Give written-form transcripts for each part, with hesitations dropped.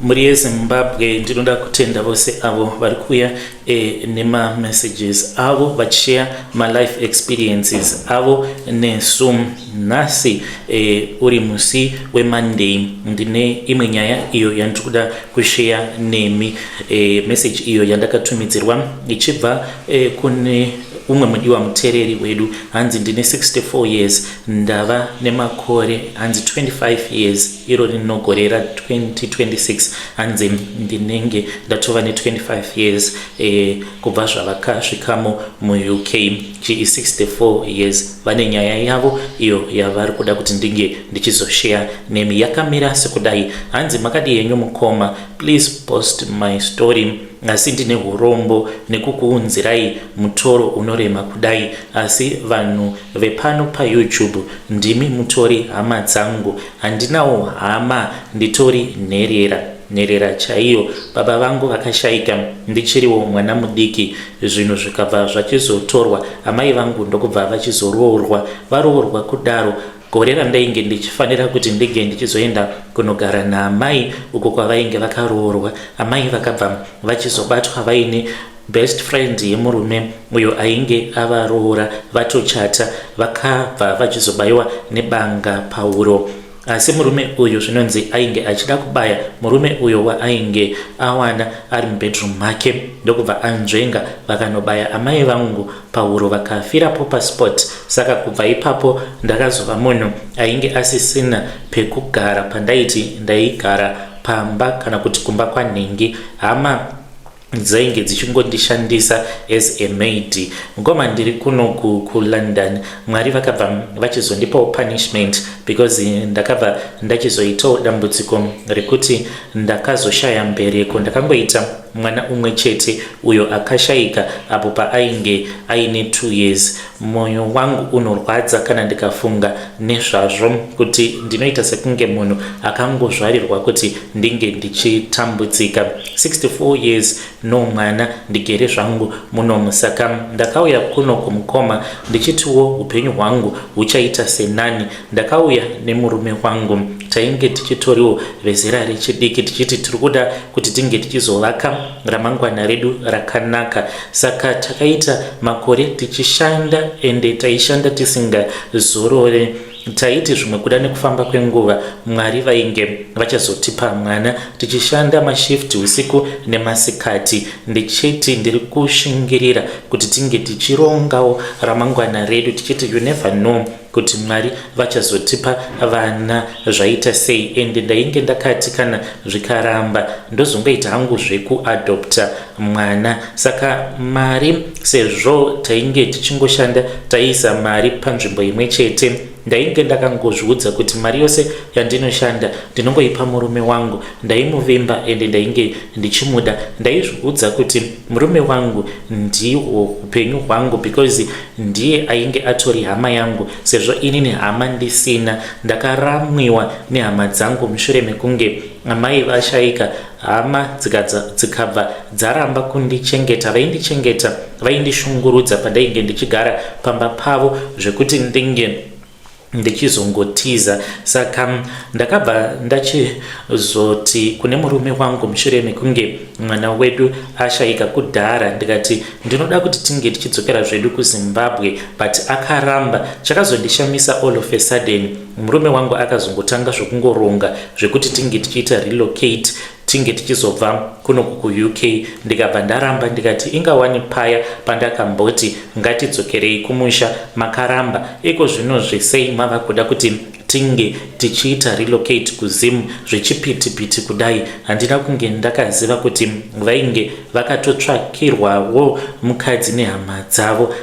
muri Zimbabwe ndinoda kutenda vose avo vari kuuya nema messages avo vachishare my life experiences avo nesu nhasi uri musi weMonday ndine imwe nyaya iyo yandiri kuda kushare nemi. Message iyo yandakatumidzirwa ichibva kune umwe mudiwa mutereri wedu hanzi ndine 64 years ndava nemakore hanzi 25 years iro rinogorera 2026 hanzi ndinenge ndatova ne25 years kubva zvavakasvikamo muUK chi 64 years vane nyaya yavo iyo yavari kuda kuti ndinge ndichizoshare nemi. Yakamira sekudai hanzi makadi yenyu mukoma, please post my story asi ndine urombo nekukuunzirai mutoro unorema kudai, asi vanhu vepano paYouTube ndimi mutori hama dzangu, handinawo hama nditori nherera chaiyo. Baba vangu vakashaika ndichiriwo mwana mudiki, zvinhu zvikabva zvachizotorwa amai vangu ndokubva vachizoroorwa kudaro. Gore randainge ndichifanira kuti ndege ndichizoenda kunogara naamai uko kwavainge vakaroorwa. Amai vakabva vachizobatwa vaine best friend yemurume uyo ainge avaroora, vatochata vakabva vachizobayiwa nebanga pauro. Asi murume uyu zvinonzi ainge achida kubaya murume uyo waainge awana ari mubedroom make, ndokubva anzvenga vakanobaya amai vangu pauro vakafirapo paspot. Saka kubva ipapo ndakazova munhu ainge asisina pekugara pandaiti ndaigara pamba kana kuti kumba kwanhengi. Hama dzainge dzichingondishandisa as a maid. Ngoma ndiri kuno kuLondon Mwari vakabva vachizondipawo punishment because ndakabva ndachizoitawo dambudziko rekuti ndakazoshaya mbereko. Ndakangoita mwana umwe chete uyo akashaika apo paainge aine 2 years. Moyo wangu unorwadza kana ndikafunga nezvazvo kuti ndinoita sekunge munhu akangozvarirwa kuti ndinge ndichitambudzika. 64 years no mwana ndigere zvangu munomu. Saka ndakauya kuno kumukoma ndichitiwo upenyu hwangu huchaita senani. Ndakauya nemurume wangu tainge tichitoriwo vezera rechidiki tichiti tiri kuda kuti tinge tichizovaka ramangwana redu rakanaka. Saka takaita makore tichishanda ende taishanda tisingazorore. Taiti zvimwe kuda nekufamba kwenguva Mwari vainge vachazotipa mwana, tichishanda mashift usiku nemasikati. Ndichiti ndiri kushingirira kuti tinge tichirongawo ramangwana redu tichiti you never know kuti Mwari vachazotipa vana zvaita sei. Ende ndainge ndakati kana zvikaramba ndozongoita hangu zvekuadopta mwana. Saka mari sezvo tainge tichingoshanda taiisa mari panzvimbo imwe chete, ndainge ndakangozviudza kuti mari yose yandinoshanda ndinongoipa murume wangu. Ndaimuvimba ende ndainge ndichimuda. Ndaizviudza kuti murume wangu ndiwo upenyu hwangu because ndiye ainge atori hama yangu, sezvo inini hama ndisina. Ndakaramwiwa nehama dzangu mushure mekunge amai vashaika. Hama dzikabva dzaramba kundichengeta, vaindichengeta, vaindishungurudza pandainge ndichigara pamba pavo zvekuti ndinge ndichizongotiza. Saka ndakabva ndachizoti kune murume wangu mushure mekunge mwana wedu ashaika kudhara, ndikati ndinoda kuti tinge tichidzokera zvedu kuZimbabwe, but akaramba. Chakazondishamisa all of a sudden murume wangu akazongotanga zvokungoronga zvekuti tinge tichiita relocate tinge tichizobva kuno kuUK. Ndikabva ndaramba ndikati ingawani paya pandakamboti ngatidzokerei kumusha, makaramba. Iko zvino zvesei mava kuda kuti tinge tichiita relocate kuZim zvechipitipiti kudai? Handina kunge ndakaziva kuti vainge vakatotsvakirwawo mukadzi nehama dzavo.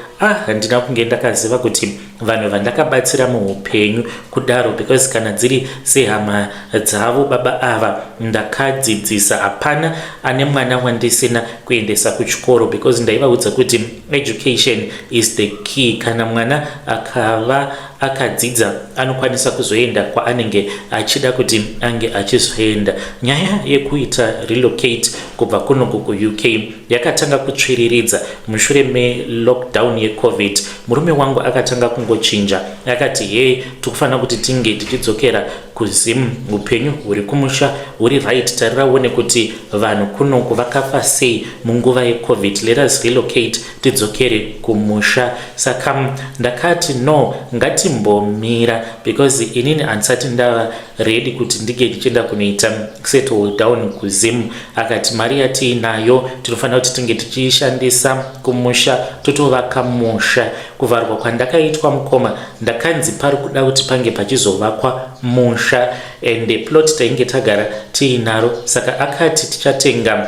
Handina kunge ndakaziva kuti vanhu vandakabatsira muupenyu kudaro, because kana dziri sehama dzavo baba ava ndakadzidzisa. Hapana ane mwana wandisina kuendesa kuchikoro because ndaivaudza kuti education is the key. Kana mwana akava akadzidza anokwanisa kuzoenda kwaanenge achida kuti ange achizoenda. Nyaya yekuita relocate kubva kuno kuUK yakatanga kutsviriridza mushure melockdown yeCovid. Murume wangu akatanga zvakangochinja. Akati tikufanira kuti tinge tichidzokera kuzimu, upenyu huri kumusha huri right. Tarira uone kuti vanhu kunoku vakafa sei munguva yeCovid. Let us relocate, tidzokere kumusha. Saka ndakati no, ngatimbomira because inini handisati ndava ready kuti ndige ndichienda kunoita settle down kuzimu. Akati mari yatiinayo tinofanira kuti tinge tichiishandisa kumusha, totovaka musha. Kuvharwa kwandakaitwa mukoma ndakanzi pari kuda kuti pange pachizovakwa musha and plot tainge tagara tiinaro. Saka akati tichatenga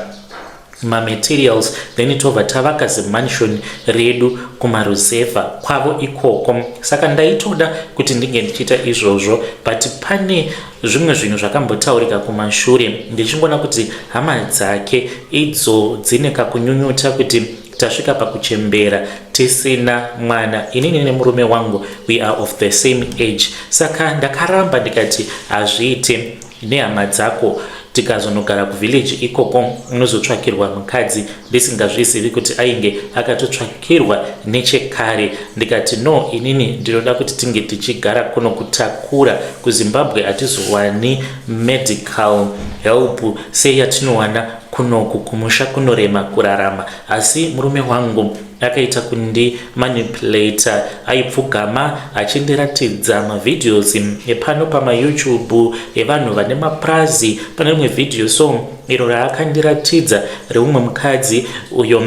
materials then tobva tavaka zimansion redu kumaruzevha kwavo ikoko. Saka ndaitoda kuti ndinge ndichiita izvozvo, but pane zvimwe zvinhu zvakambotaurika kumashure. Ndichingona kuti hama dzake idzo dzine kakunyunyuta kuti tasvika pakuchembera tisina mwana. Inini nemurume wangu we are of the same age. Saka ndakaramba ndikati hazviite nehama dzako tikazonogara kuvillage ikoko unozotsvakirwa mukadzi ndisingazvizivi kuti ainge akatotsvakirwa nechekare. Ndikati no, inini ndinoda kuti tinge tichigara kuno kutakura. kuZimbabwe hatizowani medical help seyatinowana kunoku kumusha kunorema kurarama. Asi murume wangu akaita kundi manipulator, aipfugama achindiratidza mavideos epano pamaYouTube evanhu vane maprazi. Pane rimwe video so iro raakandiratidza reumwe mukadzi uyo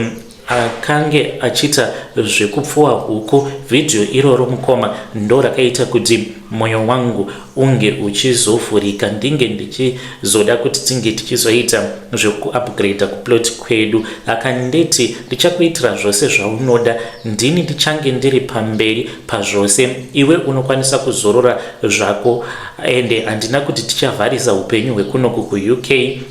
akange achiita zvekupfuwa huku. Video iroro mukoma ndo rakaita kuti moyo wangu unge uchizovhurika, ndinge ndichizoda kuti tinge tichizoita zvekuupgrade kuplot kwedu. Akanditi ndichakuitira zvose zvaunoda, ndini ndichange ndiri pamberi pazvose, iwe unokwanisa kuzorora zvako ende handina kuti tichavharisa upenyu hwekunoku kuUK,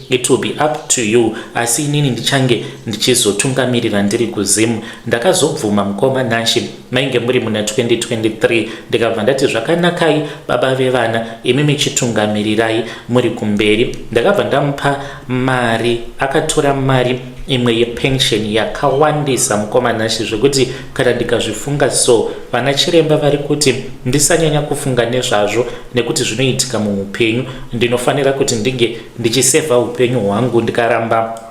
it will be up to you. Asi inini ndichange ndichizotungamirira ndiri kuzimu. Ndakazobvuma mukoma Nashi, mainge muri muna 2023. Ndikabva ndati zvakanakai baba vevana, imi michitungamirirai muri kumberi. Ndakabva ndamupa mari, akatora mari imwe yepension yakawandisa mukoma Nashi zvekuti kana ndikazvifunga so vana chiremba vari kuti ndisanyanya kufunga nezvazvo nekuti zvinoitika muupenyu. Ndinofanira kuti ndinge ndichisevha upenyu hwangu. Ndikaramba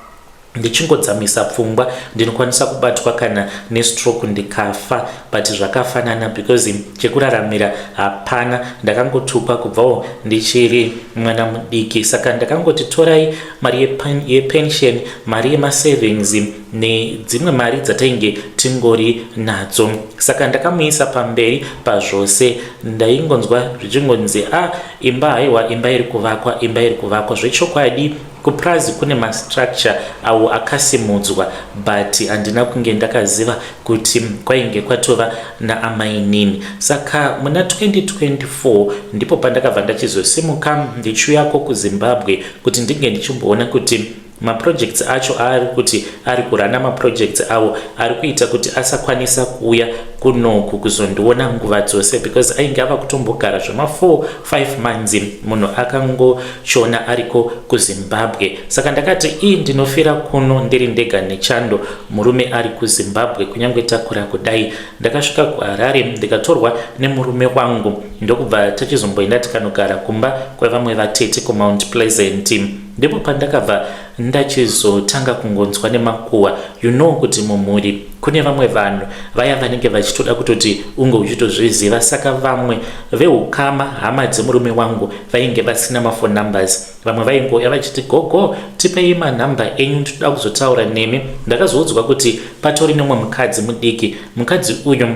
ndichingodzamisa pfungwa ndinokwanisa kubatwa kana nestroke ndikafa, but zvakafanana because chekuraramira hapana. Ndakangotukwa kubvawo ndichiri mwana mudiki. Saka ndakangoti torai mari yepension, mari yemasavings nedzimwe mari dzatainge tingori nadzo. Saka ndakamuisa pamberi pazvose. Ndaingonzwa zvichingonzi imba haiwa, imba iri kuvakwa, imba iri kuvakwa. Zvechokwadi kuprazi kune mastructure awo akasimudzwa, but handina kunge ndakaziva kuti kwainge kwatova naamainini. Saka muna 2024 ndipo pandakabva ndachizosimuka ndichiuyako kuZimbabwe kuti ndinge ndichimboona kuti maprojects acho ari kurana maprojects awo ari kuita kuti asakwanisa kuuya kunoku kuzondiona nguva dzose, because ainge ava kutombogara zvema 4-5 months munhu akangochiona ariko kuZimbabwe. Saka ndakati ndinofira kuno ndiri ndega nechando, murume ari kuZimbabwe. Kunyange takura kudai, ndakasvika kuHarare ndikatorwa nemurume wangu ndokubva tachizomboenda tikanogara kumba kwevamwe vatete kuMount Pleasant. Ndipo pandakabva ndachizotanga kungonzwa nemakuhwa. Kuti mumhuri kune vamwe vanhu vaya vanenge vachitoda kutoti unge uchitozviziva. Saka vamwe veukama, hama dzemurume wangu, vainge vasina mafone numbers. Vamwe vaingoya vachiti gogo tipei manhamba enyu toda kuzotaura nemi. Ndakazoudzwa kuti patori nemwe mukadzi mudiki. Mukadzi uyu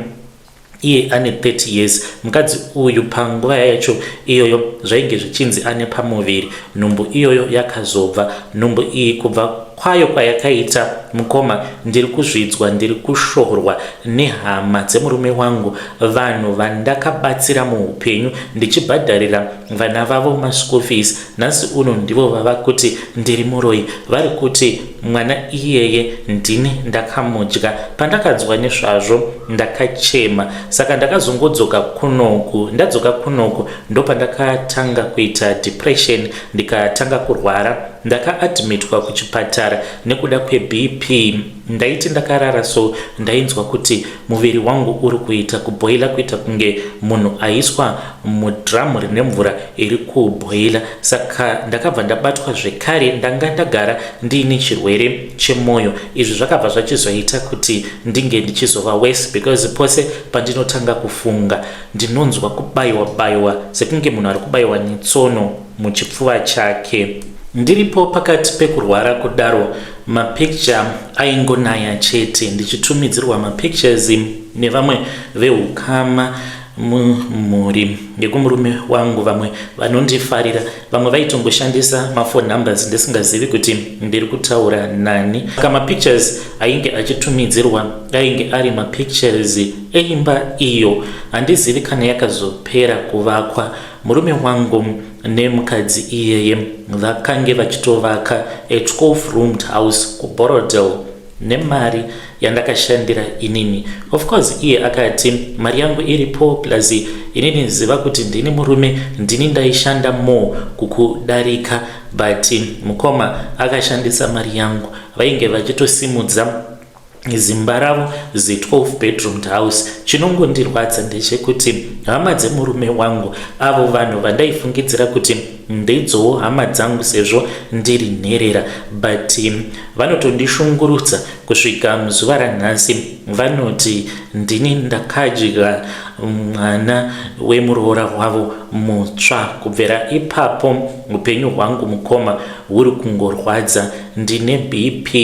iye ane 30 years. Mukadzi uyu panguva yacho iyoyo zvainge zvichinzi ane pamuviri. Nhumbu iyoyo yakazobva. Nhumbu iyi kubva kwayo kwayakaita mukoma, ndiri kuzvidzwa, ndiri kushorwa nehama dzemurume wangu, vanhu vandakabatsira muupenyu ndichibhadharira vana vavo maschool fees. Nhasi uno ndivo vava kuti ndiri muroi, vari kuti mwana iyeye ndini ndakamudya. Pandakadzwa nezvazvo ndakachema, saka ndakazongodzoka kunoku. Ndadzoka kunoku ndo pandakatanga kuita depression, ndikatanga kurwara. Ndakaadmitwa kuchipatara nekuda kweBP. Ndaiti ndakarara so ndainzwa kuti muviri wangu uri kuita kubhoila, kuita kunge munhu aiswa mudhamu rine mvura iri kubhoila. Saka ndakabva ndabatwa zvekare, ndanga ndagara ndiine chirwere chemwoyo. Izvi zvakabva zvachizoita kuti ndinge ndichizova worse, because pose pandinotanga kufunga ndinonzwa kubayiwa sekunge munhu ari kubayiwa netsono muchipfuva chake. Ndiripo pakati pekurwara kudaro, mapicture aingonaya chete, ndichitumidzirwa mapictures nevamwe vehukama mumhuri yekumurume wangu, vamwe vanondifarira, vamwe vaitongoshandisa mafone numbers ndisingazivi kuti ndiri kutaura nani. Saka mapictures ainge achitumidzirwa ainge ari mapictures eimba iyo. Handizivi kana yakazopera kuvakwa. Murume wangu nemukadzi iyeye vakange vachitovaka a 12-roomed house kuBorodale nemari yandakashandira inini. Of course iye akati mari yangu iripo plus inini ziva kuti ndini murume, ndini ndaishanda more kukudarika, but mukoma akashandisa mari yangu. Vainge vachitosimudza zimba ravo ze12 bedroomed house. Chinongondirwadza ndechekuti hama dzemurume wangu, avo vanhu vandaifungidzira kuti ndidzowo hama dzangu sezvo ndiri nherera, but vanotondishungurudza kusvika muzuva ranhasi. Vanoti ndini ndakadya mwana wemuroora wavo mutsva. Kubvira ipapo upenyu hwangu mukoma huri kungorwadza. Ndine BP,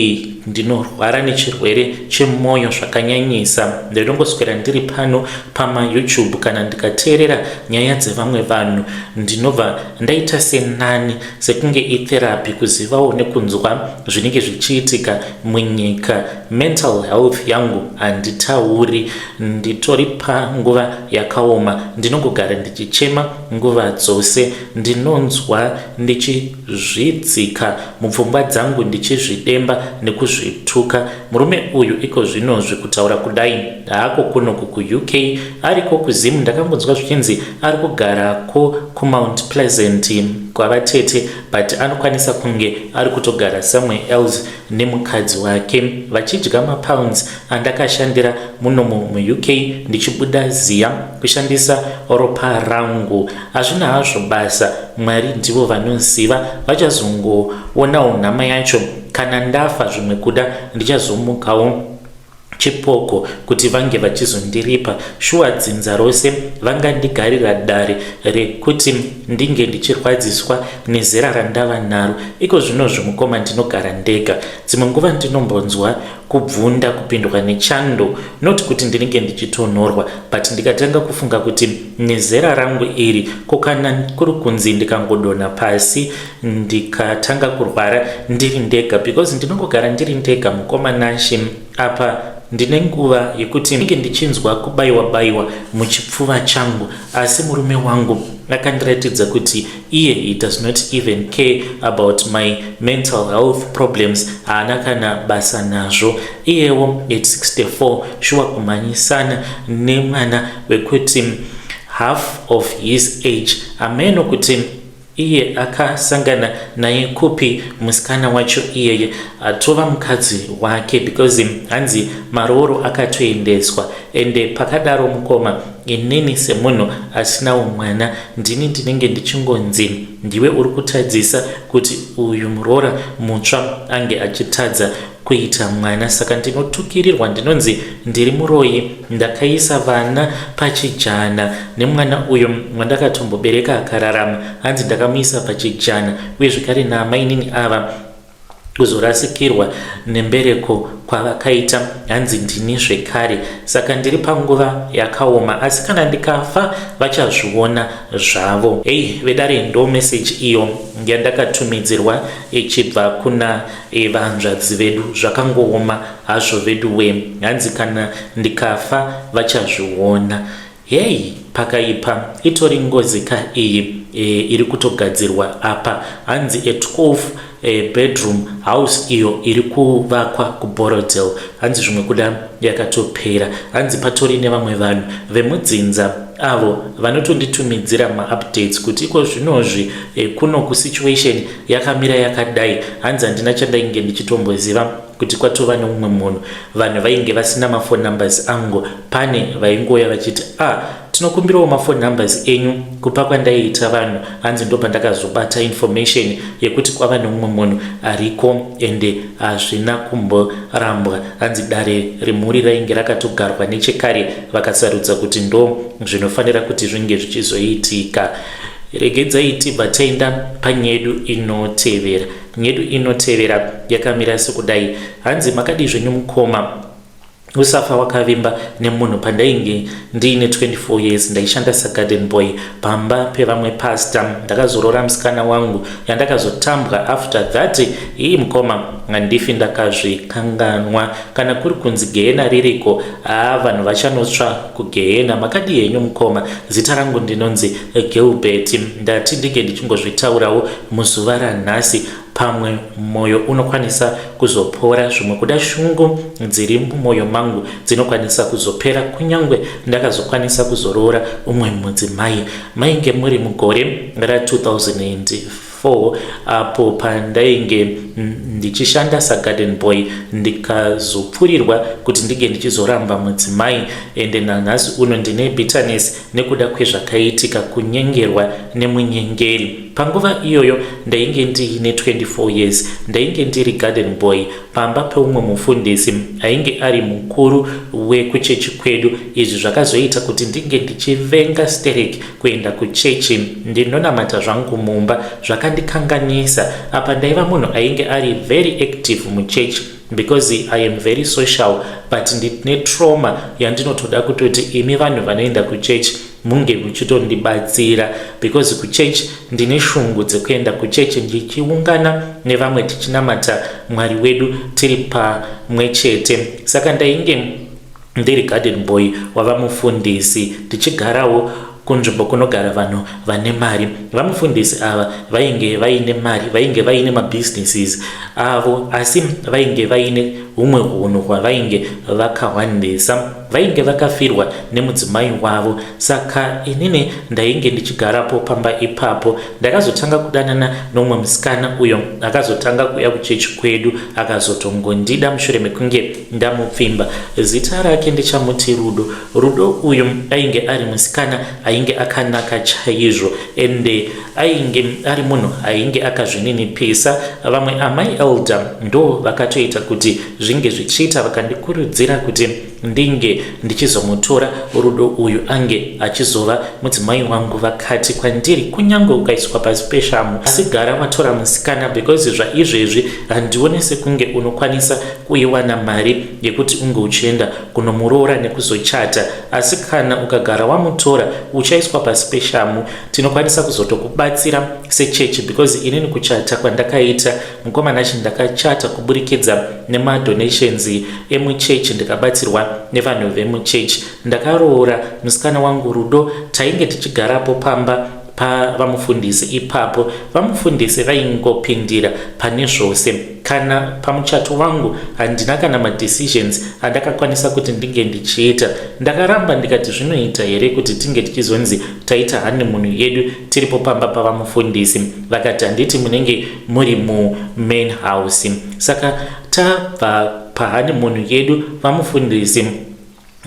ndinorwara nechirwere chemwoyo zvakanyanyisa. Ndinongoswera ndiri pano pamaYouTube kana ndikateerera nyaya dzevamwe vanhu ndinobva ndaita senani, sekunge itherapy kuzivawo nekunzwa zvinenge zvichiitika munyika. Mental health yangu handitauri, nditori panguva yakaoma. Ndinongogara ndichichema nguva dzose, ndinonzwa ndichizvidzika mupfungwa dzangu, ndichizvidemba nekuzvituka. Murume uyu iko zvino zvekutaura kudai haako kunoku kuUK, ariko kuZimu. Ndakambonzwa zvichinzi ari kugarako kuMount Pleasant kwavatete, but anokwanisa kunge ari kutogara somewhere else nemukadzi wake, vachidya mapounds andakashandira muno muUK ndichibuda ziya kushandisa ropa rangu. Hazvina hazvo basa, Mwari ndivo vanoziva. Vachazongoonawo nhama yacho. Kana ndafa zvimwe kuda ndichazomukawo chipoko kuti vange vachizondiripa. Shuwa dzinza rose vangandigarira dare rekuti ndinge ndichirwadziswa nezera randava naro. Iko zvino zvimukoma ndinogara ndega. Dzimwe nguva ndinombonzwa kubvunda kupindwa nechando, not kuti ndinenge ndichitonhorwa, but ndikatanga kufunga kuti nezera rangu iri kokana kuri kunzi ndikangodonha pasi ndikatanga kurwara ndiri ndega, because ndinongogara ndiri ndega mukoma nashi. Apa ndine nguva yekuti ndinge ndichinzwa kubayiwa muchipfuva changu, asi murume wangu akandiratidza kuti iye he does not even care about my mental health problems. Haana kana basa nazvo. Iyewo at 64 shuwa kumhanyisana nemwana wekuti half of his age. Ameno kuti iye akasangana naye kupi musikana wacho iyeye atova mukadzi wake, because hanzi marooro akatoendeswa. Ende pakadaro mukoma, inini semunhu asinawo mwana ndini ndinenge ndichingonzi ndiwe uri kutadzisa kuti uyu muroora mutsva ange achitadza kuita mwana. Saka ndinotukirirwa, ndinonzi ndiri muroyi, ndakaisa vana pachijana nemwana uyo mwandakatombobereka akararama, hanzi ndakamuisa pachijana, uye zvekare naamai nini ava kuzorasikirwa nembereko kwavakaita, hanzi ndini zvekare. Saka ndiri panguva yakaoma, asi kana ndikafa vachazviona zvavo. Vedare ndo message iyo yandakatumidzirwa ichibva kuna vanzvadzi vedu. Zvakangooma hazvo veduwe, hanzi kana ndikafa vachazviona. Pakaipa itori ngozika iyi. iri kutogadzirwa apa. Hanzi a 12 bedroom house iyo iri kuvakwa kuBorodale. Hanzi zvimwe kuda yakatopera. Hanzi patori nevamwe vanhu vemudzinza avo vanotonditumidzira maupdates kuti iko zvinozvi kuno kusituation yakamira yakadai. Hanzi handina chandainge ndichitomboziva kuti kwatova neumwe munhu vanhu vainge vasina mafone numbers angu. Pane vaingoya vachiti tinokumbirawo mafone numbers enyu kupa kwandaiita vanhu. Hanzi ndo pandakazobata information yekuti kwava neumwe munhu ariko ende hazvina kumborambwa. Hanzi dare remhuri rainge rakatogarwa nechekare vakasarudza kuti ndo zvinofanira kuti zvinge zvichizoitika. Regedzai tibva taenda panyedu inotevera. Nyedu inotevera yakamira sekudai. Hanzi makadi zvenyu mukoma usafa wakavimba nemunhu pandainge ndiine 24 years ndaishanda sagarden boy pamba pevamwe pastor. Ndakazorora musikana wangu yandakazotambwa after that. Iyi mukoma handifi ndakazvikanganwa kana kuri kunzi gehena ririko vanhu vachanotsva kugehena. Makadi yenyu mukoma. Zita rangu ndinonzi Gilbert. Ndati ndinge ndichingozvitaurawo muzuva ranhasi. Pamwe moyo unokwanisa kuzopora, zvimwe kuda shungu dziri mumwoyo mangu dzinokwanisa kuzopera, kunyangwe ndakazokwanisa kuzorora umwe mudzimai. Mainge muri mugore ra2004 apo pandainge ndichishanda sagarden boy ndikazopfurirwa kuti ndige ndichizoramba mudzimai. Ende nanhasi uno ndine bitterness nekuda kwezvakaitika, kunyengerwa nemunyengeri. Panguva iyoyo ndainge ndiine 24 years. Ndainge ndiri garden boy pamba peumwe mufundisi ainge ari mukuru wekuchechi kwedu. Izvi zvakazoita kuti ndinge ndichivenga stereki kuenda kuchechi. Ndinonamata zvangu mumba zvakandikanganisa. Apa ndaiva munhu ainge ari very active muchechi because I am very social, but ndine trauma yandinotoda kutoti imi vanhu vanoenda kuchechi munge muchitondibatsira, because kuchechi ndine shungu dzekuenda kuchechi ndichiungana nevamwe tichinamata Mwari wedu tiri pamwe chete. Saka ndainge ndiri garden boy wava mufundisi tichigarawo kunzvimbo kunogara vanhu vane mari. Vamufundisi ava vainge vaine mari, vainge vaine mabusinesses avo, asi vainge vaine humwe hunhu hwavainge vakahwandisa. Vainge vakafirwa nemudzimai wavo. Saka inini ndainge ndichigarapo pamba ipapo. Ndakazotanga kudanana nomwe musikana uyo akazotanga kuya kuchechi kwedu akazotongondida mushure mekunge ndamupfimba. Zita rake ndichamuti Rudo. Rudo uyu ainge ari musikana ainge akanaka chaizvo, ende ainge ari munhu ainge akazvininipisa. Vamwe amai elder ndo vakatoita kuti zvinge zvichiita vakandikurudzira kuti ndinge ndichizomutora Rudo uyu ange achizova mudzimai wangu. Vakati kwandiri, kunyange ukaiswa pasi peshamu asi gara watora musikana, because zvaizvezvi handione sekunge unokwanisa kuiwana mari yekuti unge uchienda kunomuroora nekuzochata. Asi kana ukagara wamutora uchaiswa pasi peshamu, tinokwanisa kuzotokubatsira sechechi, because inini kuchata kwandakaita mukomana ndakachata kuburikidza nemadonations emuchechi ndikabatsirwa nevanhu vemuchechi. Ndakaroora musikana wangu Rudo, tainge tichigarapo pamba pavamufundisi ipapo. Vamufundisi vaingopindira pane zvose. Kana pamuchato wangu handina kana madecisions andakakwanisa kuti ndinge ndichiita. Ndakaramba ndikati zvinoita here kuti tinge tichizonzi taita honeymoon yedu tiripo pamba pavamufundisi. Vakati handiti munenge muri main house. Saka tabva pahoneymoon yedu vamufundisi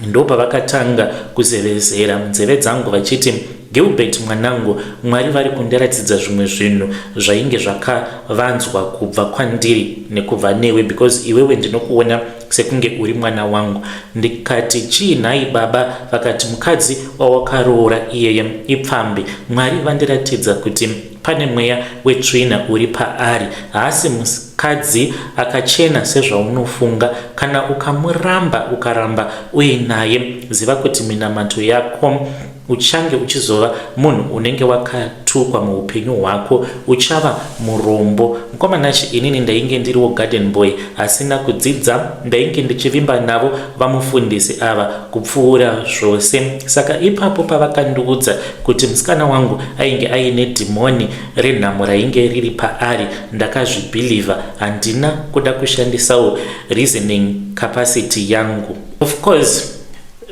ndo pavakatanga kuzevezera munzeve dzangu vachiti, Gilbert mwanangu, Mwari vari kundiratidza zvimwe zvinhu zvainge zvakavanzwa kubva kwandiri nekubva newe, because iwewe ndinokuona sekunge uri mwana wangu. Ndikati chiinhai baba? Vakati mukadzi wawakaroora iyeye ipfambi. Mwari vandiratidza kuti pane mweya wetsvina uri paari, haasi mukadzi akachena sezvaunofunga. Kana ukamuramba ukaramba uinaye, ziva kuti minamato yako uchange uchizova munhu unenge wakatukwa muupenyu hwako, uchava murombo. Mukoma nashi inini ndainge ndiriwo garden boy asina kudzidza, ndainge ndichivimba navo vamufundisi ava kupfuura zvose. Saka ipapo pavakandiudza kuti musikana wangu ainge aine dhimoni renhamo rainge riri paari, ndakazvibhilivha, handina kuda kushandisawo reasoning capacity yangu. Of course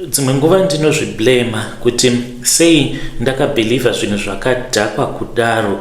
dzimwe nguva ndinozviblema kuti sei ndakabhilivha zvinhu zvakadhakwa kudaro.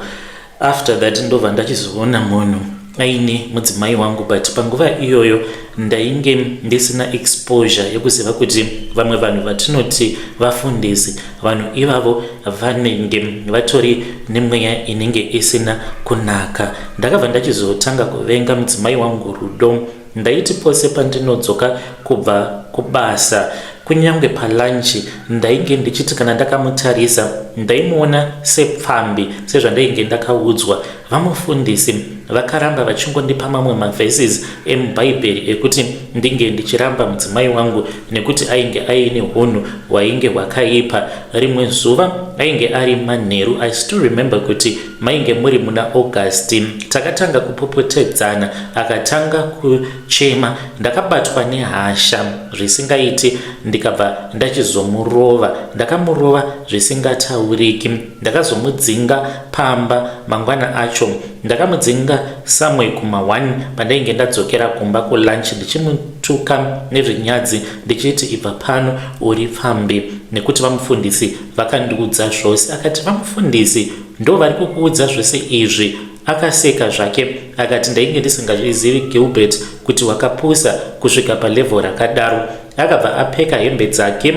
After that ndobva ndachizoona munhu aine mudzimai wangu, but panguva iyoyo ndainge ndisina exposure yekuziva kuti vamwe vanhu vatinoti vafundisi, vanhu ivavo vanenge vatori nemweya inenge isina kunaka. Ndakabva ndachizotanga kuvenga mudzimai wangu Rudo. Ndaiti pose pandinodzoka kubva kubasa, kunyange palanchi, ndainge ndichiti kana ndakamutarisa ndaimuona sepfambi, sezvandainge ndakaudzwa. Vamufundisi vakaramba vachingondipa mamwe maverses emubhaibheri ekuti ndinge ndichiramba mudzimai wangu nekuti ainge aine hunhu hwainge hwakaipa. Rimwe zuva ainge ari manheru, I still remember kuti mainge muri muna August, takatanga kupopotedzana, akatanga kuchema, ndakabatwa nehasha zvisingaiti, ndikabva ndachizomurova. Ndakamurova zvisingatauriki, ndakazomudzinga pamba mangwana acho. Ndakamudzinga samwe kuma1 pandainge ndadzokera kumba kulunch, ndichimutuka nezvinyadzi ndichiti ibva pano uri pfambi, nekuti vamufundisi vakandiudza zvose. Akati vamufundisi ndo vari kukuudza zvose izvi? Akaseka zvake akati ndainge ndisingazvizivi Gilbert kuti wakapusa kusvika palevel rakadaro. Akabva apfeka hembe dzake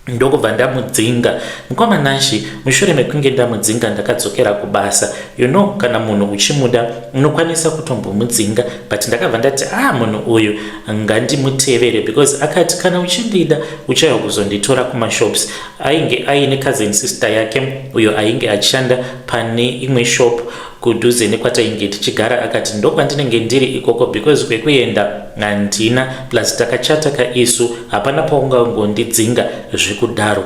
ndokubva ndamudzinga. Mukoma nashi mushure mekunge ndamudzinga ndakadzokera kubasa. Kana munhu uchimuda unokwanisa kutombomudzinga, but ndakabva ndati munhu uyu ngandimutevere, because akati kana uchindida uchauya kuzonditora kumashops. Ainge aine cousin sister yake uyo ainge achishanda pane imwe shop kudhuze nekwatainge tichigara. Akati ndokwandinenge ndiri ikoko, because kwekuenda handina, plus takachata kaisu, hapana paungangondidzinga zvikudaro.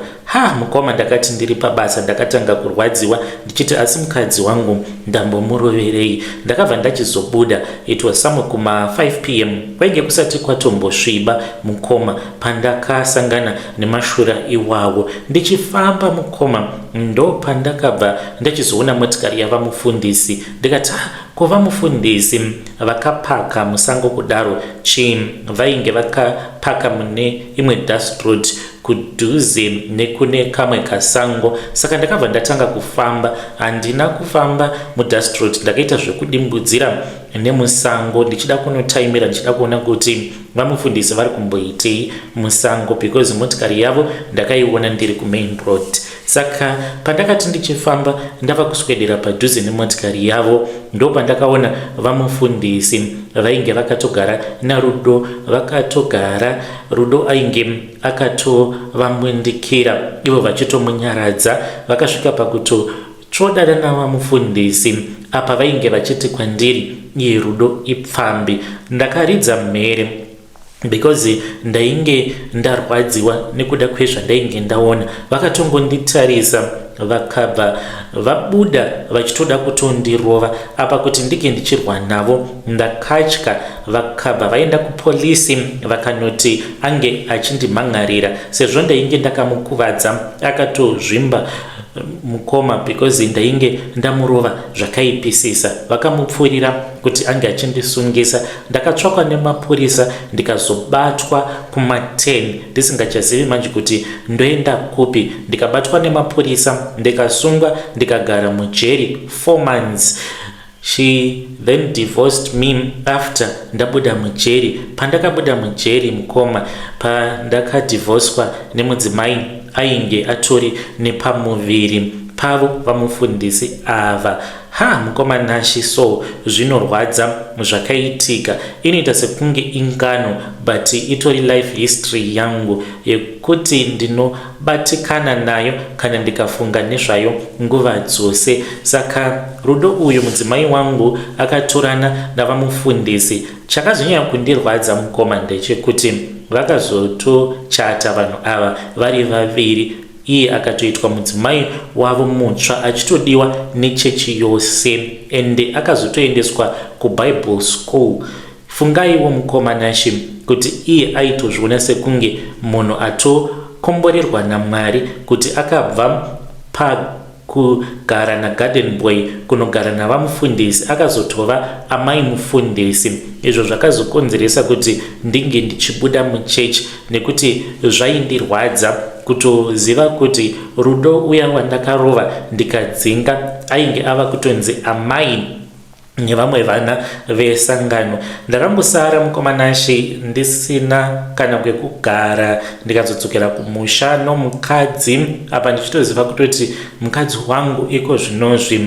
Mukoma ndakati ndiri pabasa ndakatanga kurwadziwa, ndichiti asi mukadzi wangu ndambomuroverei. Ndakabva ndachizobuda, it was somewhere kuma 5 p.m. kwainge kusati kwatombosviba mukoma, pandakasangana nemashura iwawo. Ndichifamba mukoma ndo pandakabva ndachizoona motikari yavamufundisi. Ndikati kuva mufundisi vakapaka musango kudaro chii? Vainge vakapaka mune imwe dust road kudhuze nekune kamwe kasango. Saka ndakabva ndatanga kufamba, handina kufamba mudust road, ndakaita zvekudimbudzira nemusango ndichida kunotaimira, ndichida kuona kuti vamufundisi vari kumboitei musango, because motikari yavo ndakaiona ndiri kumain road. Saka pandakati ndichifamba ndava kuswedera padhuze nemotikari yavo, ndo pandakaona vamufundisi vainge vakatogara naRudo, vakatogara. Rudo ainge akatovamwendikira, ivo vachitomunyaradza. Vakasvika pakutotsvodana navamufundisi, apa vainge vachiti kwandiri iye Rudo ipfambi. Ndakaridza mhere because ndainge ndarwadziwa nekuda kwezvandainge ndaona. Vakatongonditarisa vakabva vabuda vachitoda kutondirova. Apa kuti ndike ndichirwa navo ndakatya. Vakabva vaenda kupolisi vakanoti ange achindimhangarira sezvo ndainge ndakamukuvadza akatozvimba mukoma, because ndainge ndamurova zvakaipisisa. Vakamupfurira kuti ange achindisungisa. Ndakatsvakwa nemapurisa ndikazobatwa kuma10 ndisingachazivi manje kuti ndoenda kupi. Ndikabatwa nemapurisa ndikasungwa ndikagara mujeri 4 months. She then divorced me after ndabuda mujeri. Pandakabuda mujeri mukoma, pandakadivhoswa nemudzimai ainge atori nepamuviri pavo vamufundisi ava. Mukoma nashi, so zvinorwadza zvakaitika. Inoita sekunge ingano, but itori life history yangu yekuti ndinobatikana nayo kana ndikafunga nezvayo nguva dzose. Saka Rudo uyu mudzimai wangu akatorana navamufundisi. Chakazonyanya kundirwadza mukoma ndechekuti vakazotochata vanhu ava vari vaviri. iye akatoitwa mudzimai wavo mutsva achitodiwa nechechi yose ende akazotoendeswa kuBible school. Fungaiwo mukomanashi kuti iye aitozviona sekunge munhu atokomborerwa naMwari kuti akabva kugara naGarden Boy kunogara navamufundisi akazotova amai mufundisi. Izvo zvakazokonzeresa kuti ndinge ndichibuda muchechi nekuti zvaindirwadza kutoziva kuti rudo uya wandakarova ndikadzinga ainge ava kutonzi amai nevamwe vana vesangano. Ndakambosara mukomanashi ndisina kana kwekugara ndikazodzokera kumusha nomukadzi apa ndichitoziva kutoti mukadzi wangu iko zvinozvi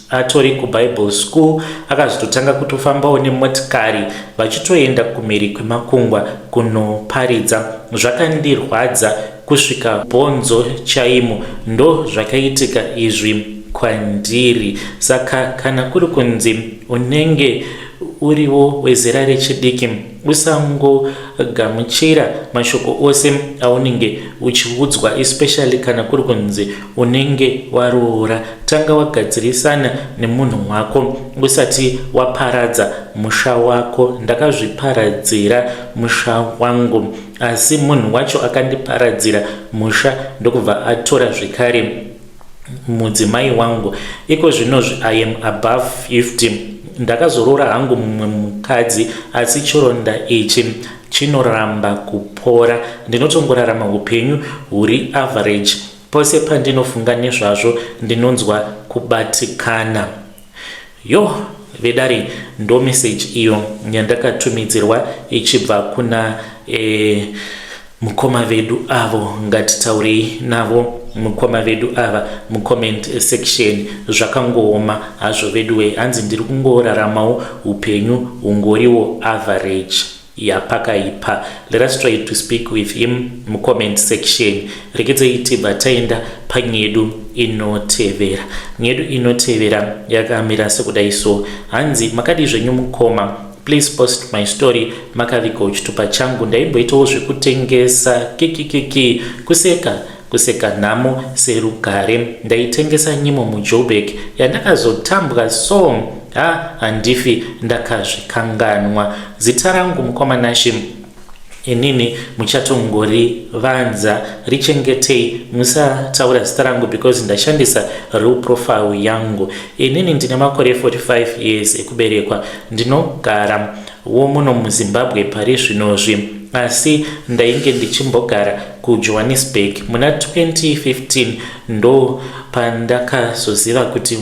atori kuBible school akazototanga kutofambawo nemotikari vachitoenda kumhiri kwemakungwa kunoparidza. Zvakandirwadza kusvika bhonzo chaimo ndo zvakaitika izvi kwandiri. Saka kana kuri kunzi unenge uriwo wezera rechidiki usangogamuchira mashoko ose aunenge uchiudzwa, especially kana kuri kunzi unenge waroora. Tanga wagadzirisana nemunhu wako usati waparadza musha wako. Ndakazviparadzira musha wangu asi munhu wacho akandiparadzira musha ndokubva atora zvekare mudzimai wangu. Iko zvinozvi I am above 50. Ndakazorora hangu mumwe mukadzi asi chironda ichi chinoramba kupora. Ndinotongorarama upenyu huri average. Pose pandinofunga nezvazvo ndinonzwa kubatikana. Vedari ndo message iyo yandakatumidzirwa ichibva kuna mukoma vedu avo. Ngatitaurei navo mukoma vedu ava mucomment section. Zvakangooma hazvo veduwe, hanzi ndiri kungoraramawo upenyu hungoriwo average yapakaipa. Let us try to speak with him mucomment section. Rekedzei tibva taenda panyedu inotevera. Nyedu inotevera yakamira sekudai so. Hanzi makadi zvenyu mukoma, please post my story makavika uchitupa changu ndaimboitawo zvekutengesa kikikiki kuseka nhamo serugare. Ndaitengesa nyimo muJoburg yandakazotambwa so handifi ndakazvikanganwa. Zita rangu mukomanashi inini muchatongori vanza richengetei. Musataura zita rangu because ndashandisa real profile yangu. Inini ndine makore 45 years ekuberekwa. Ndinogara muno muZimbabwe pari zvinozvi asi ndainge ndichimbogara kuJohannesburg. Muna 2015 ndo pandakazoziva kuti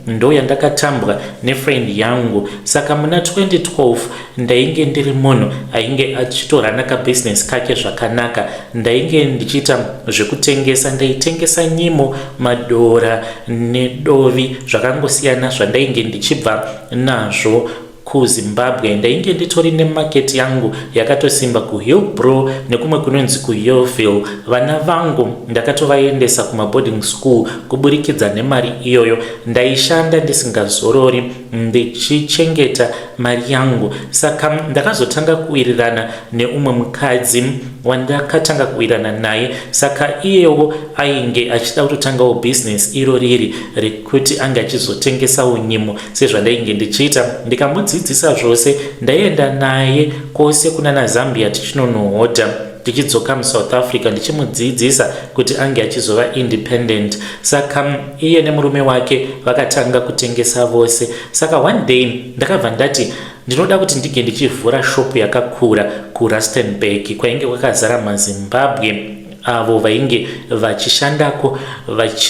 ndo yandakatambwa nefriend yangu. Saka muna 2012 ndainge ndiri munhu ainge achitorana kabusiness kake zvakanaka. Ndainge ndichiita zvekutengesa. Ndaitengesa nyimo, madora nedovi zvakangosiyana zvandainge ndichibva nazvo kuZimbabwe. Ndainge nditori nemarket yangu yakatosimba kuHillbrow nekumwe kunonzi kuHillville. Vana vangu ndakatovaendesa kumaboarding school kuburikidza nemari iyoyo. Ndaishanda ndisingazorori ndichichengeta mari yangu. Saka ndakazotanga kuwirirana neumwe mukadzi wandakatanga kuwirirana naye. Saka iyewo ainge achida kutotangawo business iro riri rekuti anga achizotengesawo nyimo sezvandainge ndichiita. Ndikamudzidzisa zvose. Ndaenda naye kwose kuna Zambia tichinonohodha. Tichidzoka muSouth Africa ndichimudzidzisa kuti ange achizova independent. Saka iye nemurume wake vakatanga kutengesa vose. Saka one day ndakabva ndati ndinoda kuti ndige ndichivhura shop yakakura kuRustenburg kwainge kwakazara maZimbabwe avo vainge vachishandako,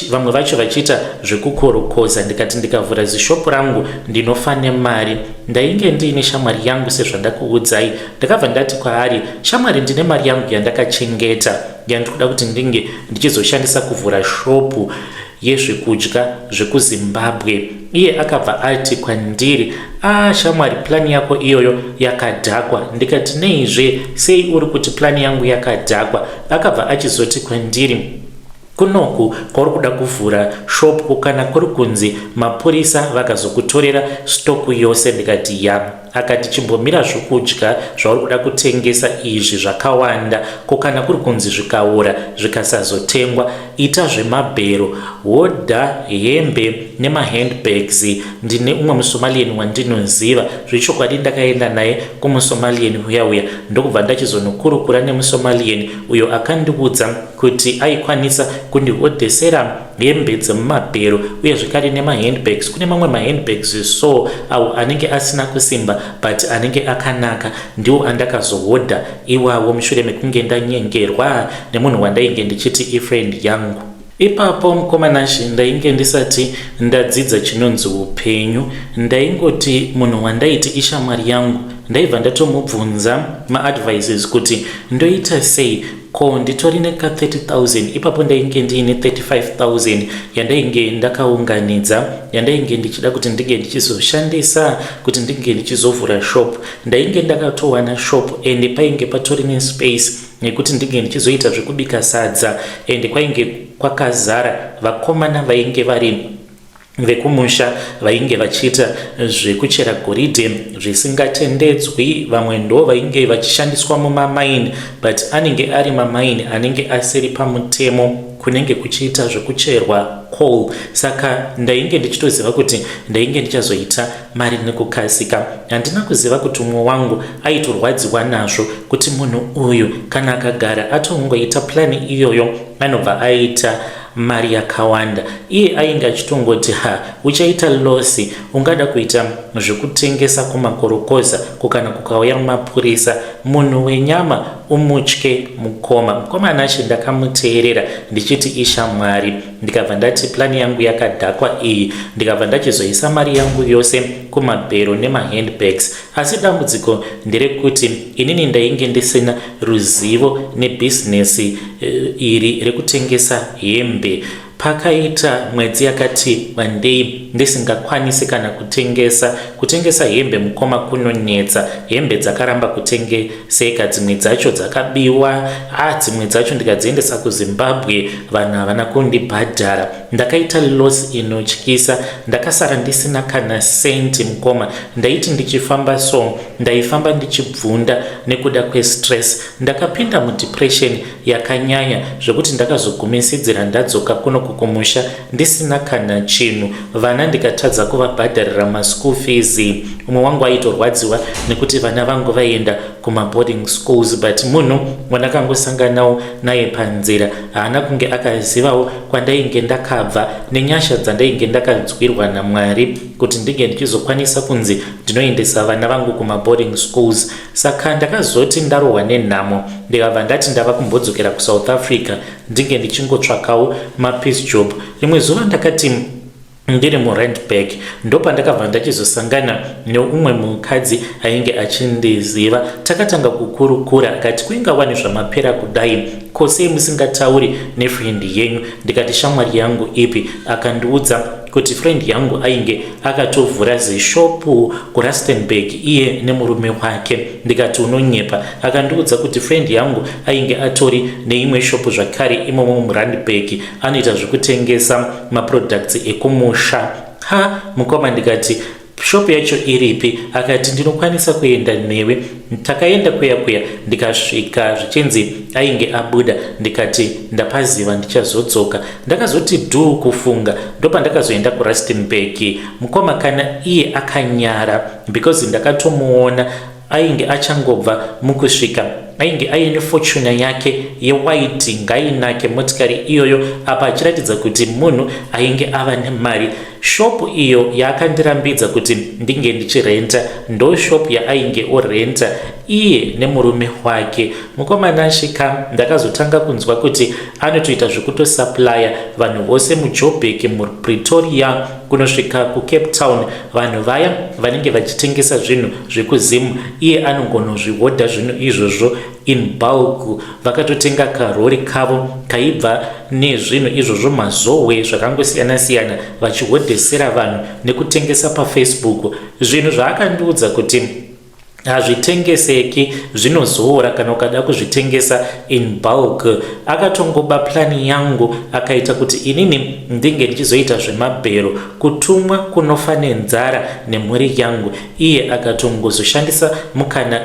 vamwe vacho vachiita zvekukorokoza. Ndikati ndikavhura zishopu rangu ndinofa nemari. Ndainge ndiine shamwari yangu sezvandakuudzai. Ndakabva ndati kwaari, shamwari, ndine mari yangu yandakachengeta yandikuda kuti ndinge ndichizoshandisa kuvhura shopu yezvekudya zvekuZimbabwe. Iye akabva ati kwandiri, shamwari, plani yako iyoyo yakadhakwa. Ndikati neizve, sei uri kuti plani yangu yakadhakwa? Akabva achizoti kwandiri, kunoku kwauri kuda kuvhura shopu kana kuri kunzi mapurisa vakazokutorera stoku yose. Ndikati akati chimbomira zvokudya zvauri kuda kutengesa izvi zvakawanda, ko kana kuri kunzi zvikaora zvikasazotengwa, ita zvemabhero, hodha, hembe nemahandbags. Ndine umwe muSomalian wandinoziva, zvichokwadi ndakaenda naye kumusomalian uya ndokubva ndachizonokurukura nemuSomalian uyo akandiudza kuti aikwanisa kundihodhesera hembe dzemumabhero uye zvekare nemahandbags. Kune mamwe mahandbags so awo anenge asina kusimba but anenge akanaka, ndiwo andakazohodha iwawo mushure mekunge ndanyengerwa nemunhu wandainge ndichiti ifriend yangu. Ipapo mukomanashi ndainge ndisati ndadzidza chinonzi upenyu, ndaingoti munhu wandaiti ishamwari yangu ndaibva ndatomubvunza maadvices kuti ndoita sei, ko nditori neka 30,000. Ipapo ndainge ndiine 35,000 yandainge ndakaunganidza, yandainge ndichida kuti ndinge ndichizoshandisa kuti ndinge ndichizovhura shop. Ndainge ndakatowana shop ende painge patori nespace nekuti ndinge ndichizoita zvekubika sadza, ende kwainge kwakazara vakomana vainge vari vekumusha vainge vachiita zvekuchera goridhe zvisingatendedzwi. Vamwe ndo vainge vachishandiswa mumamaini but anenge ari mamaini anenge asiri pamutemo kunenge kuchiita zvekucherwa coal. Saka ndainge ndichitoziva kuti ndainge ndichazoita mari nekukasika. Handina kuziva kuti umwe wangu aitorwadziwa nazvo kuti munhu uyu kana akagara atongoita plani iyoyo anobva aita mari yakawanda. Iye ainge achitongoti uchaita losi, ungada kuita zvekutengesa kumakorokoza, kukana kukauya mumapurisa, munhu wenyama umutye mukoma. Mukomana acho ndakamuteerera ndichiti ishamwari, ndikabva ndati plani yangu yakadhakwa iyi, ndikabva ndachizoisa mari yangu yose kumabhero nemahandbags. Asi dambudziko nderekuti inini ndainge ndisina ruzivo nebhizinesi iri rekutengesa hembe. Pakaita mwedzi yakati wandei ndisingakwanisi kana kutengesa hembe mukoma kunonetsa. Hembe dzakaramba kutengeseka, dzimwe dzacho dzakabiwa, dzimwe dzacho ndikadziendesa kuZimbabwe vanhu havana kundibhadhara. Ndakaita loss inotyisa, ndakasara ndisina kana senti mukoma. Ndaiti ndichifamba so ndaifamba ndichibvunda nekuda kwestress. Ndakapinda mudepression yakanyanya zvokuti ndakazogumisidzira ndadzoka kuno kumusha ndisina kana chinhu. Vana ndikatadza kuvabhadharira maschool fees. Umwe wangu aitorwadziwa nekuti vana vangu vaienda kumaboarding schools but munhu wandakangosanganawo naye panzira haana kunge akazivawo kwandainge ndakabva nenyasha dzandainge ndakadzwirwa naMwari kuti ndinge ndichizokwanisa kunzi ndinoendesa vana vangu kumaboarding schools. Saka ndakazoti ndarohwa nenhamo ndikabva ndati ndava kumbodzokera kuSouth Africa ndinge ndichingotsvakawo mapeace job. Rimwe zuva ndakati ndiri muRandburg ndopandakabva ndachizosangana neumwe mukadzi ainge achindiziva. Takatanga kukurukura akati kuinga wani zvamapera kudai, ko sei musingatauri nefriend yenyu? Ndikati shamwari yangu ipi? Akandiudza kuti friend yangu ainge akatovhura zishopu kuRustenburg iye nemurume wake. Ndikati unonyepa. Akandiudza kuti friend yangu ainge atori neimwe shopu zvakare imomo muRandburg anoita zvekutengesa maproducts ekumusha. Mukoma ndikati shop yacho iripi? Akati ndinokwanisa kuenda newe. Takaenda kuya ndikasvika zvichinzi ainge abuda. Ndikati ndapaziva ndichazodzoka. Ndakazoti dhuu kufunga ndopandakazoenda kuRustenburg. Mukoma kana iye akanyara because ndakatomuona ainge achangobva mukusvika. Ainge aine fortuna yake yewhite ngainake motikari iyoyo apa achiratidza kuti munhu ainge ava nemari. Shop iyo yakandirambidza kuti ndinge ndichirenta ndo shop yaainge orenta iye nemurume wake. Mukomana asvika ndakazotanga kunzwa kuti anotoita zvekutosuplya vanhu vose muJoburg, muPretoria kunosvika kuCape Town. Vanhu vaya vanenge vachitengesa zvinhu zvekuzimu iye anongonozvihodha zvinhu izvozvo in bulk. Vakatotenga karori kavo kaibva nezvinhu izvozvo mazowe zvakangosiyana vachihodhesera vanhu nekutengesa paFacebook. Zvinhu zvaakandiudza kuti hazvitengeseki zvinozoora kana ukada kuzvitengesa in bulk. Akatongoba plani yangu akaita kuti inini ndinge ndichizoita zvemabhero, kutumwa kunofa nenzara nemhuri yangu. Iye akatongozoshandisa mukana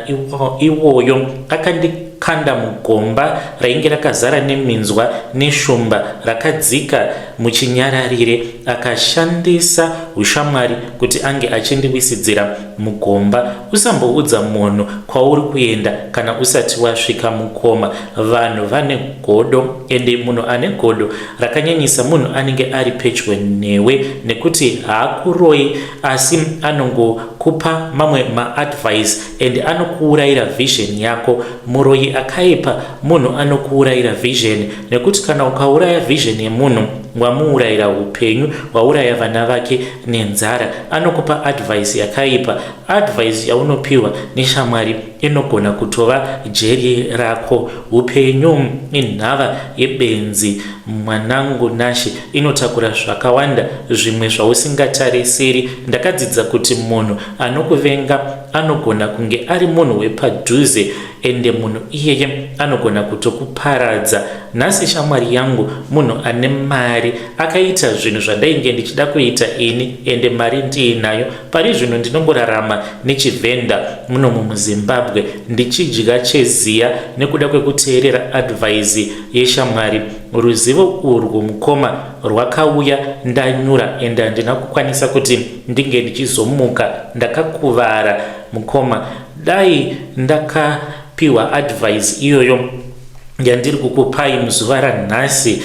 iwoyo akandikanda mugomba rainge rakazara neminzwa neshumba rakadzika muchinyararire, akashandisa ushamwari kuti ange achindiwisidzira mugomba. Usamboudza munhu kwauri kuenda kana usati wasvika mukoma. Vanhu vane godo, ende munhu ane godo rakanyanyisa munhu anenge ari pedyo newe, nekuti haakuroi asi anongokupa mamwe maadvice ende anokuurayira vision yako. Muroi akaipa munhu anokuurayira vision, nekuti kana ukauraya vision yemunhu wamuurayira upenyu, wauraya vana vake nenzara. Anokupa advice yakaipa. Advice yaunopiwa neshamwari inogona kutova jeri rako. Upenyu inhava yebenzi mwanangu Nashi, inotakura zvakawanda zvimwe zvausingatarisiri. Ndakadzidza kuti munhu anokuvenga anogona kunge ari munhu wepadhuze, ende munhu iyeye anogona kutokuparadza. Nhasi shamwari yangu munhu ane mari akaita zvinhu zvandainge ndichida kuita ini, ende mari ndiinayo. Pari zvino ndinongorarama nechivhenda muno muZimbabwe ndichidya cheziya nekuda kwekuteerera advice yeshamwari. Ruzivo urwu mukoma rwakauya ndanyura, ende handina kukwanisa kuti ndinge ndichizomuka. Ndakakuvara mukoma. Dai ndakapiwa advice iyoyo yandiri kukupai muzuva ranhasi,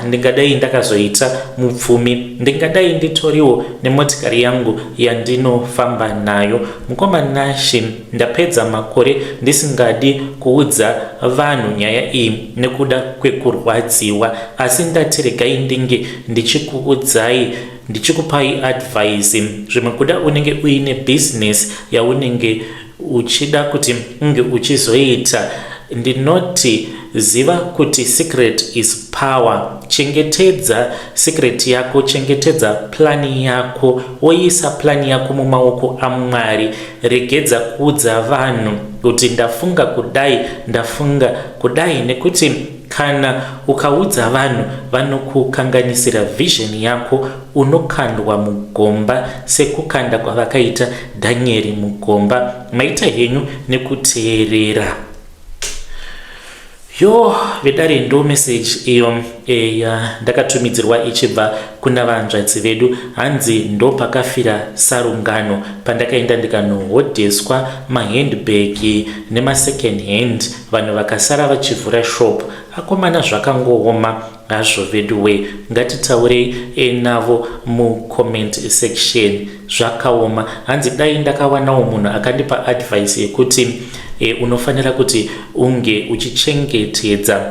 ndingadai ndakazoita mupfumi, ndingadai nditoriwo nemotikari yangu yandinofamba nayo. Mukoma Nashi, ndapedza makore ndisingadi kuudza vanhu nyaya iyi nekuda kwekurwadziwa, asi ndati regai ndinge ndichikuudzai, ndichikupai advice. Zvimwe kuda unenge uine business yaunenge uchida kuti unge uchizoita, ndinoti ziva kuti secret is power. Chengetedza secret yako, chengetedza plani yako, woisa plani yako mumaoko aMwari. Regedza kuudza vanhu kuti ndafunga kudai, ndafunga kudai, nekuti kana ukaudza vanhu vanokukanganisira vision yako, unokandwa mugomba sekukanda kwavakaita Dhanieri mugomba. Maita henyu nekuteerera. Vedare ndo message iyo ndakatumidzirwa ichibva kuna vanzvadzi vedu. Hanzi ndo pakafira sarungano pandakaenda ndikanohodheswa mahandbag nemasecond hand, vanhu vakasara vachivhura shop. Akomana zvakangooma hazvo vedu we, ngatitaurei navo mucomment section. Zvakaoma. Hanzi dai ndakawanawo munhu akandipa advice yekuti unofanira kuti unge uchichengetedza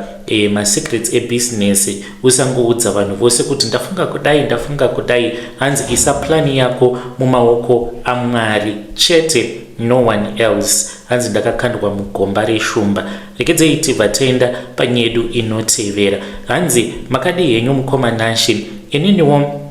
masecrets ebusiness, usangoudza vanhu vose kuti ndafunga kudai, ndafunga kudai. Hanzi isa plani yako mumaoko aMwari chete, no one else. Hanzi ndakakandwa mugomba reshumba. Regedzei tibva taenda panyedu inotevera. Hanzi makadi henyu mukoma Nashi, ininiwo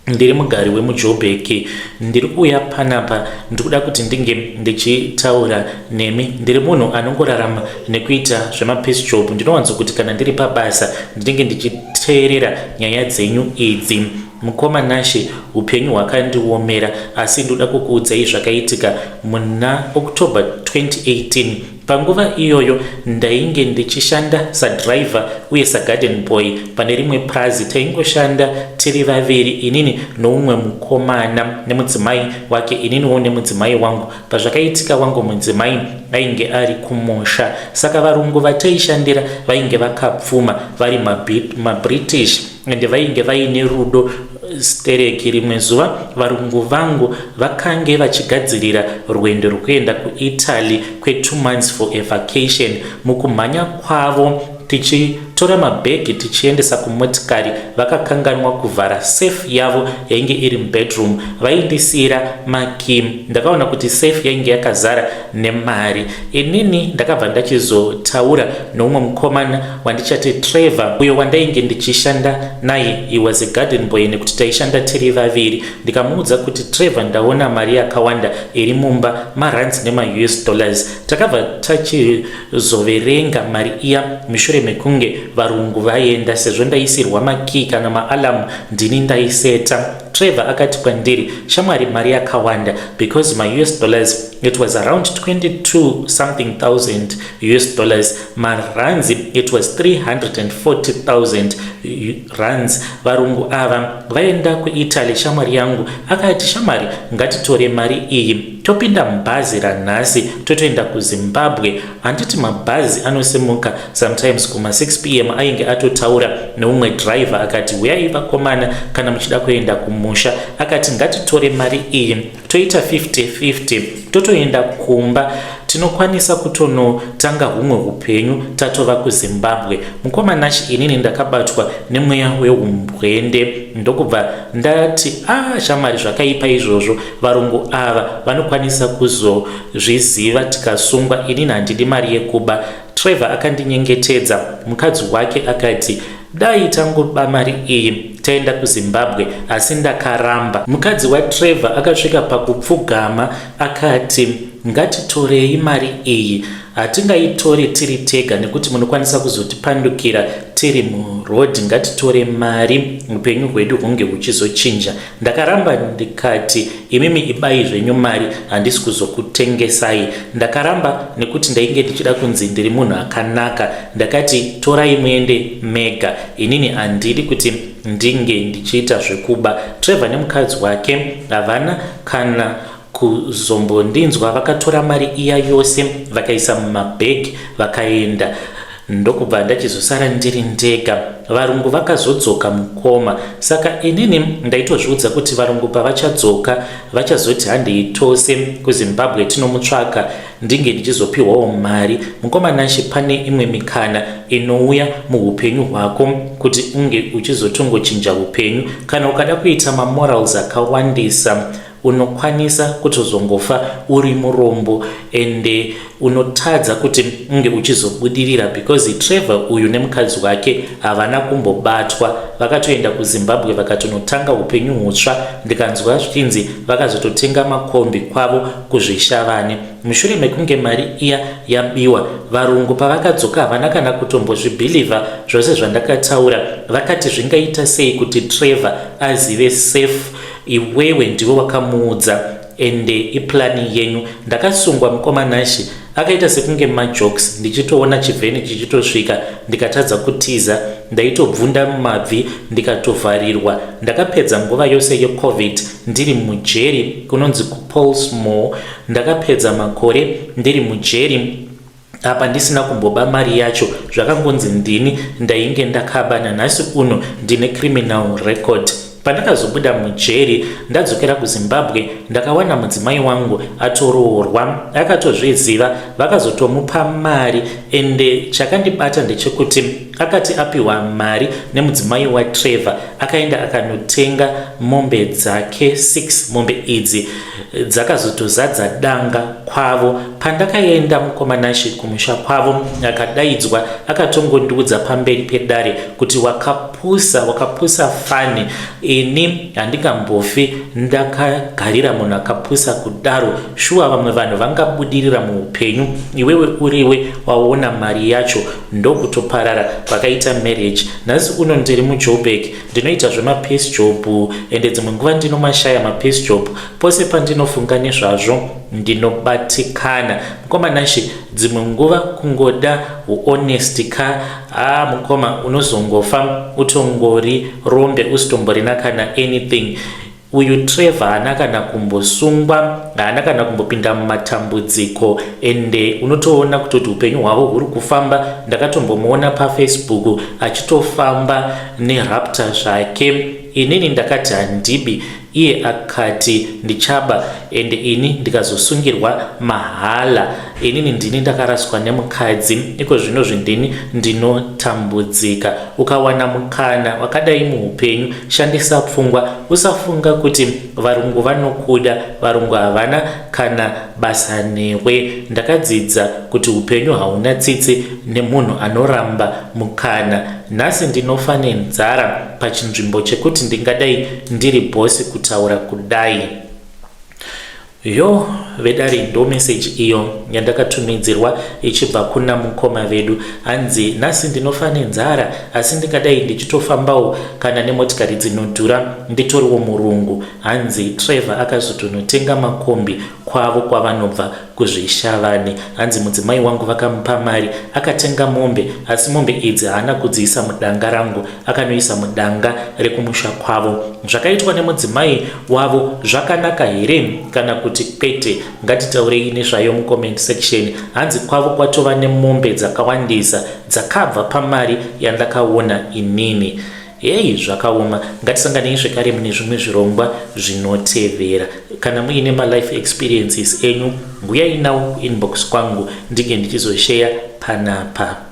ndiri mugari wemuJoburg. Ndiri kuuya panapa ndikuda kuti ndinge ndichitaura nemi. Ndiri munhu anongorarama nekuita zvemapiece job. Ndinowanzo kuti kana ndiri pabasa ndinge ndichiteerera nyaya dzenyu idzi. Mukoma Nashi, upenyu hwakandiomera, asi ndoda kukuudzai zvakaitika muna October 2018. Panguva iyoyo ndainge ndichishanda sadriver uye sagarden boy pane rimwe prazi. Taingoshanda tiri vaviri, inini noumwe mukomana nemudzimai wake, ininiwo nemudzimai wangu. Pazvakaitika wangu mudzimai ainge ari kumusha, saka varungu vataishandira vainge vakapfuma vari maBritish, ende vainge vaine rudo stereki. Rimwe zuva varungu vangu vakange vachigadzirira rwendo rwekuenda kuItaly kwe 2 months for a vacation. Mukumhanya kwavo kutora mabhegi tichiendesa kumotikari vakakanganwa kuvhara safe yavo yainge iri mubedroom. Vaindisiyira makey. Ndakaona kuti safe yainge yakazara nemari. Inini ndakabva ndachizotaura neumwe mukomana wandichati Trevor, uyo wandainge ndichishanda naye. He was a garden boy nekuti taishanda tiri vaviri. Ndikamuudza kuti Trevor, ndaona mari yakawanda iri mumba, marands nema-US dollars. Takabva tachizoverenga mari iya mushure mekunge varungu vaenda, sezvo ndaisirwa makey kana maalarm ndini ndaiseta. Trevor akati kwandiri, shamwari mari yakawanda, because my US dollars it was around 22 something thousand US dollars. Marands it was 340,000 rands. Varungu ava vaenda kuItaly. Shamwari yangu akati, shamwari ngatitore mari iyi topinda mubhazi ranhasi totoenda kuZimbabwe. Handiti mabhazi anosimuka sometimes kuma 6 PM. Ainge atotaura neumwe driver akati, uyai vakomana kana muchida kuenda kumusha. Akati ngatitore mari iyi toita 50-50 totoenda kumba, tinokwanisa kutonotanga humwe upenyu tatova kuZimbabwe. Mukomanashi inini ndakabatwa nemweya weumbwende, ndokubva ndati shamwari zvakaipa izvozvo, varungu ava vanokwanisa kuzozviziva tikasungwa, inini handidi mari yekuba. Trevor akandinyengetedza. Mukadzi wake akati, dai tangoba mari iyi taenda kuZimbabwe, asi ndakaramba. Mukadzi waTrevor akasvika pakupfugama akati, ngatitorei mari iyi, hatingaitori tiri tega nekuti munokwanisa kuzotipandukira tiri muroad. Ngatitore mari upenyu hwedu hunge huchizochinja. Ndakaramba ndikati, imimi ibai zvenyu mari, handisi kuzokutengesai. Ndakaramba nekuti ndainge ndichida kunzi ndiri munhu akanaka. Ndakati, torai muende mega, inini handidi kuti ndinge ndichiita zvekuba. Trevor nemukadzi wake havana kana kuzombondinzwa. Vakatora mari iya yose vakaisa mumabhegi vakaenda. Ndokubva ndachizosara ndiri ndega. Varungu vakazodzoka mukoma. Saka inini ndaitozviudza kuti varungu pavachadzoka vachazoti handei tose kuZimbabwe tinomutsvaka, ndinge ndichizopiwawo mari. Mukomanashi, pane imwe mikana inouya muupenyu hwako kuti unge uchizotongochinja upenyu. Kana ukada kuita mamorals akawandisa, unokwanisa kutozongofa uri murombo ende unotadza kuti unge uchizobudirira, because Trevor uyu nemukadzi wake havana kumbobatwa. Vakatoenda kuZimbabwe vakatonotanga upenyu hutsva. Ndikanzwa zvichinzi vakazototenga makombi kwavo kuzvishavane. Mushure mekunge mari iya yabiwa, varungu pavakadzoka havana kana kutombozvibhilivha zvose zvandakataura. Vakati, zvingaita sei kuti Trevor azive safe? Iwewe ndiwe wakamuudza ende iplani yenyu. Ndakasungwa. Mukomanashi akaita sekunge majokes. Ndichitoona chivheni chichitosvika ndikatadza kutiza, ndaitobvunda mumabvi ndikatovharirwa. Ndakapedza nguva yose yeCovid ndiri mujeri kunonzi kuPaulsmoor. Ndakapedza makore ndiri mujeri apa ndisina kumboba mari yacho. Zvakangonzi ndini ndainge ndakaba. Nanhasi uno ndine criminal record. Pandakazobuda mujeri ndadzokera kuZimbabwe, ndakawana mudzimai wangu atoroorwa. Akatozviziva, vakazotomupa mari. Ende chakandibata ndechekuti akati apiwa mari nemudzimai waTrevor, akaenda akanotenga mombe dzake 6. Mombe idzi dzakazotozadza danga kwavo. Pandakaenda mukomanashi kumusha kwavo, akadaidzwa akatongondiudza pamberi pedare kuti wakapusa fani. Ini handingambofi ndakagarira munhu akapusa kudaro. Shuwa vamwe vanhu vangabudirira muupenyu, iwewe uriwe waona mari yacho ndokutoparara. Vakaita marriage. Nhasi uno ndiri muJoburg, ndinoita zvemapiece job ende dzimwe nguva ndinomashaya mapiece job. Pose pandinofunga nezvazvo ndinobatikana. Mukomanashi, dzimwe nguva kungoda huonesti ka mukoma unozongofa utongori rombe usitomborina kana anything. Uyu Trevor haana kana kumbosungwa, haana kana kumbopinda mumatambudziko, ende unotoona kutoti upenyu hwavo huri kufamba. Ndakatombomuona paFacebook achitofamba neRaptor zvake. Inini ndakati handibi, iye akati ndichaba ende ini ndikazosungirwa mahala, inini ndini ndakaraswa nemukadzi, iko zvino zvindini ndinotambudzika. Ukawana mukana wakadai muupenyu, shandisa pfungwa. Usafunga kuti varungu vanokuda, varungu havana kana basa newe. Ndakadzidza kuti upenyu hauna tsitsi nemunhu anoramba mukana. Nhasi ndinofa nenzara pachinzvimbo chekuti ndingadai ndiri bosi kutaura kudai. Yo vedari ndo message iyo yandakatumidzirwa ichibva kuna mukoma vedu. Hanzi nhasi ndinofa nenzara asi ndingadai ndichitofambawo kana nemotikari dzinodhura nditoriwo murungu. Hanzi Trevor akazotonotenga makombi kwavo kwavanobva kuzvishavani. Hanzi mudzimai wangu vakamupa mari akatenga mombe, asi mombe idzi haana kudziisa mudanga rangu, akanoisa mudanga rekumusha kwavo. Zvakaitwa nemudzimai wavo zvakanaka here kana kuti kwete? Ngatitaurei nezvayo mucomment section. Hanzi kwavo kwatova nemombe dzakawandisa dzakabva pamari yandakaona inini. Hei, zvakaoma. Ngatisanganei zvekare mune zvimwe zvirongwa zvinotevera. Kana muine life experiences enyu, nguyai nawo inbox kwangu ndige ndichizoshare panapa.